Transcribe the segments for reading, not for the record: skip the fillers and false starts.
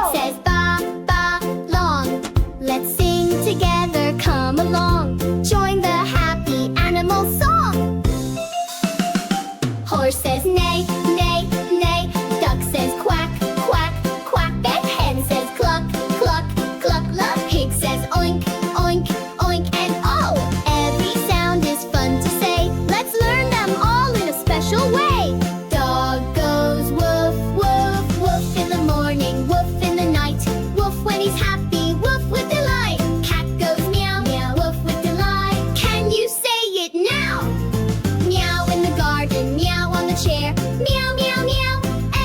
It says ba, ba, long. Let's sing together, come along. Join the happy animal song. Horse says neigh, neigh, neigh. Duck says quack, quack, quack. And hen says cluck, cluck, cluck, cluck. Pig says oink, oink, oink. And oh, every sound is fun to say. Let's learn them all in a special way. Dog goes woof, woof, woof in the morning, woof in the night. Woof when he's happy, woof with delight. Cat goes meow, meow, woof with delight. Can you say it now? Meow in the garden, meow on the chair. Meow, meow, meow,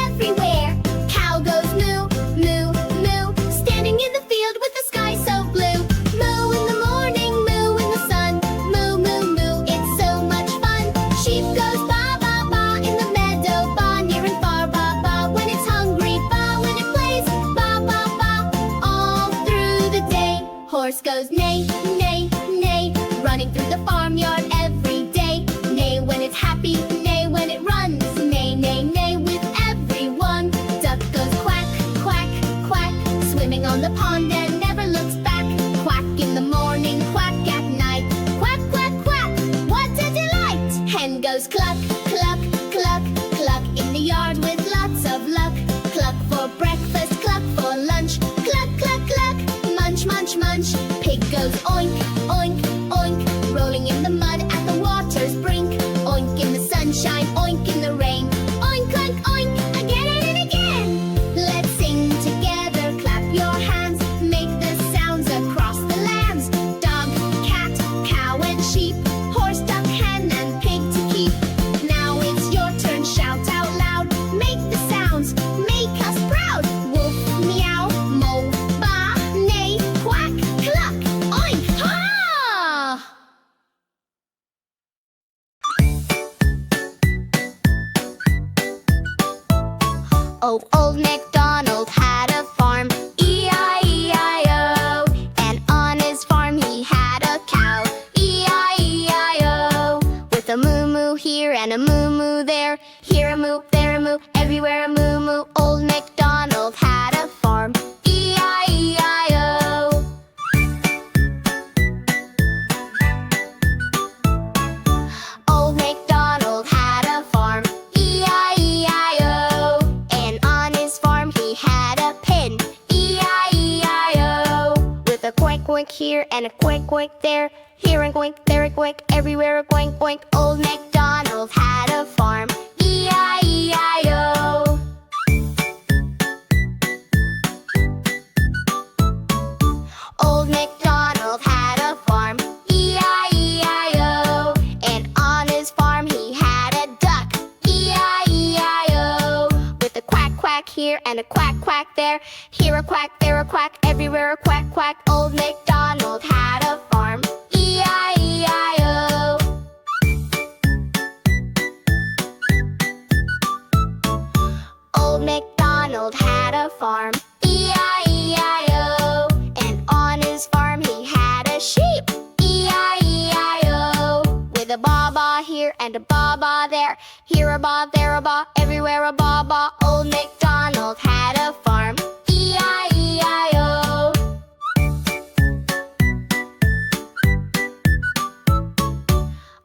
everywhere. Cow goes moo, moo, moo. Standing in the field with the sky so blue. Moo in the morning, moo in the sun. Moo, moo, moo, it's so much fun. Sheep goes ba, ba, ba in the meadow. Ba near and far, ba, ba when it's hungry. Ba when it plays, ba, ba, ba all through the day. Horse goes neigh, neigh, neigh. Running through the farmyard every day. Neigh when it's happy, neigh when it runs. Neigh, neigh, neigh with everyone. Duck goes quack, quack, quack. Swimming on the pond and never looks back. Quack in the morning, quack at night. Quack, quack, quack, what a delight. Hen goes cluck, cluck, cluck, cluck in the yard with lots of luck. Cluck for breakfast, cluck for lunch. Cluck, cluck, cluck, munch, munch, munch. Pig goes oink, oink, oink. Rolling in the mud at the water's brink. Oink in the sunshine, oink in the rain. Oink, oink, oink, again and again. Let's sing together, clap your hands. Make the sounds across the lands. Dog, cat, cow and sheep. Horse, duck, hen and pig to keep. Now it's your turn, shout out loud. Make the sounds, make us proud. Woof, meow, mo, ba, neigh, quack, cluck, oink, ha! Oh, old MacDonald had a farm, E-I-E-I-O. And on his farm he had a cow, E-I-E-I-O. With a moo-moo here and a moo-moo there. Here a moo, there a moo, everywhere a moo-moo. Old MacDonald had a farm, E-I-E-I-O. Old MacDonald had a farm, E-I-E-I-O. And on his farm he had a pen, E-I-E-I-O. With a quack quack here and a quack quack there. Here a quack, there a quack, everywhere a quack quack. Old MacDonald had a farm, E-I-E-I-O. Old MacDonald had a farm, E-I-E-I-O. And on his farm he had a duck, E-I-E-I-O. With a quack quack here and a quack quack there. Here a quack, there a quack, everywhere a quack quack. Old MacDonald had a farm, E-I-E-I-O. Old MacDonald had a farm, E-I-E-I-O. And on his farm he had a sheep, E-I-E-I-O. With a ba-ba here and a ba-ba there. Here a ba, there a ba, everywhere a ba-ba. Old MacDonald had a farm, E-I-E-I-O.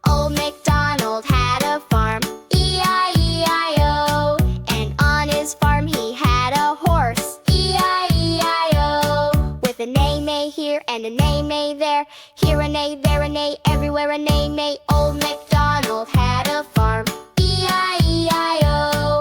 Old MacDonald had a farm, E-I-E-I-O. And on his farm he had a horse, E-I-E-I-O. With a neigh-neigh here and a neigh-neigh there. Here a neigh, there a neigh, everywhere a neigh-neigh. Old MacDonald had a farm, E-I-E-I-O.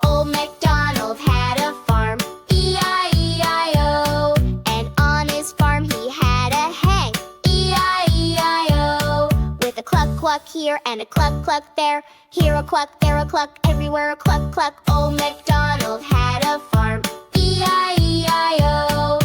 Old MacDonald had a farm, E-I-E-I-O. And on his farm he had a hen, E-I-E-I-O. With a cluck cluck here and a cluck cluck there. Here a cluck, there a cluck, everywhere a cluck cluck. Old MacDonald had a farm, E-I-E-I-O.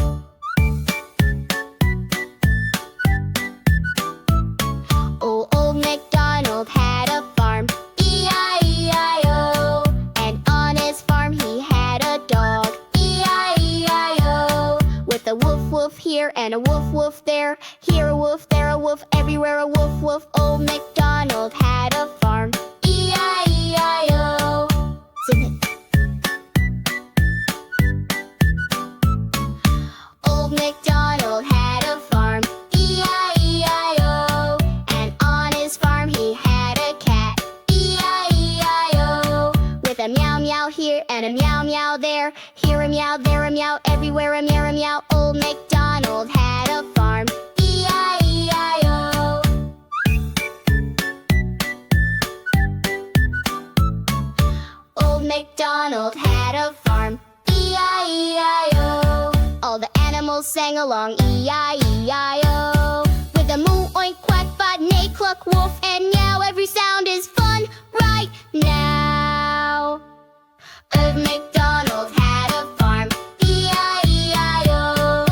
Oh, old MacDonald had a farm, E-I-E-I-O. And on his farm he had a dog, E-I-E-I-O. With a woof woof here and a woof woof there. Here a woof, there a woof, everywhere a woof woof. Old MacDonald had a farm, E-I-E-I-O. everywhere a meow, a meow. Old MacDonald had a farm. E-I-E-I-O. Old MacDonald had a farm. E-I-E-I-O. All the animals sang along. E-I-E-I-O. With a moo, oink, quack, but neigh, cluck, wolf, and meow. Every sound is fun right now. Old MacDonald had a farm. E-I-E-I-O.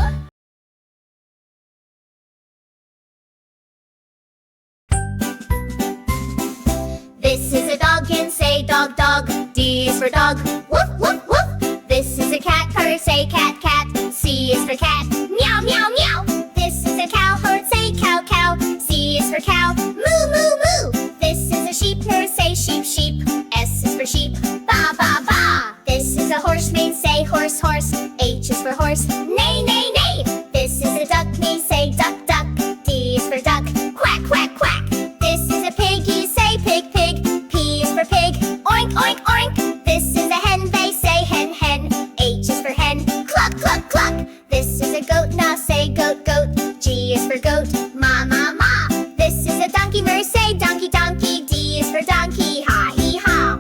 This is a dog, and say dog, dog. D is for dog. Woof, woof, woof. This is a cat, purr, say cat, cat. C is for cat. Meow, meow, meow. This is a cow, herd, say cow, cow. C is for cow. Moo, moo, moo. This is a sheep, purr, say sheep, sheep. S is for sheep. Ba, ba, ba. This is a horse, mane, say horse, horse. H is for horse. Neigh, neigh, neigh. This is a duck, me, say duck, duck. D is for duck. Quack, quack, quack. This is a piggy, say pig, pig. P is for pig. Oink, oink, oink. This is a hen, they say hen, hen. H is for hen. Cluck, cluck, cluck. This is a goat, now say goat, goat. G is for goat. Ma, ma, ma. This is a donkey, mer, say donkey, donkey. D is for donkey. Ha, hee, ha.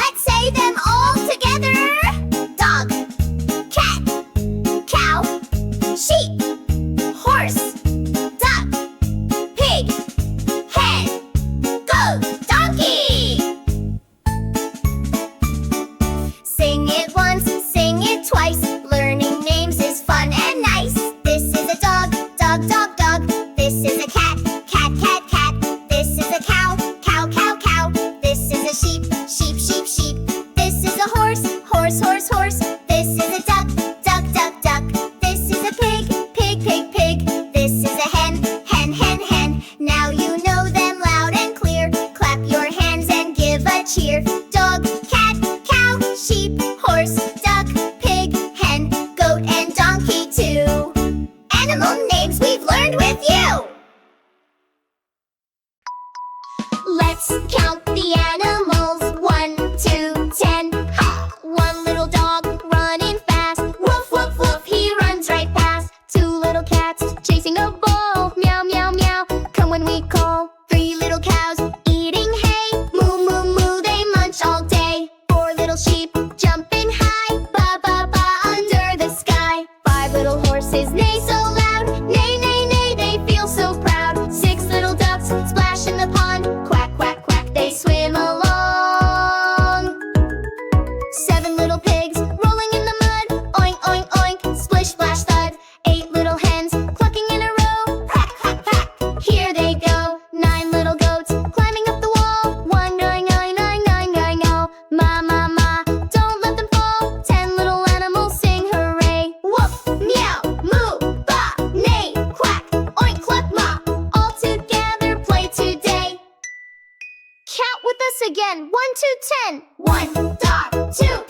Let's say them all together. Dog, cat, cow, sheep, horse, duck, pig, hen, goat, donkey. Sing it once, sing it twice. Learning names is fun and nice. This is a dog, dog, dog, dog. This is a cat, cat, cat, cat. This is a cow, cow, cow, cow. This is a sheep, sheep, sheep, sheep. This is a horse, horse, horse, horse. This is a duck, duck, duck, duck. This is a pig, pig, pig, pig. This is a hen, hen, hen, hen. Now you know them loud and clear. Clap your hands and give a cheer. Dog, cat, cow, sheep, horse, duck, pig, hen, goat, and donkey too. Animal names we've learned with you. Let's count the animals. 1, 2, 10. Ha! One little dog running fast. Woof, woof, woof, he runs right past. 2 little cats chasing a ball. Meow, meow, meow, come when we call. 3 little cows eating hay. Moo, moo, moo, they munch all day. 4 little sheep jumping high. Ba, ba, ba, under the sky. 5 little horses neigh so loud. Neigh, neigh, neigh, they feel so proud. 6 little ducks splash in the pond. Quack, quack, quack, they swim along. 7 little pigs rolling in the mud. Oink, oink, oink, splish, splash, thud. 8 little hens clucking in a row. Quack, quack, quack, here they go. 9 little goats climbing up the wall. 1, 9, 9, 9, 9, 9, 9. Ma, ma, ma, don't let them fall. 10 little animals sing hooray. Woof, meow, moo, ba, neigh, quack, oink, cluck, ma. All together play today. Count with us again. 1 to 10. 1 dog, 2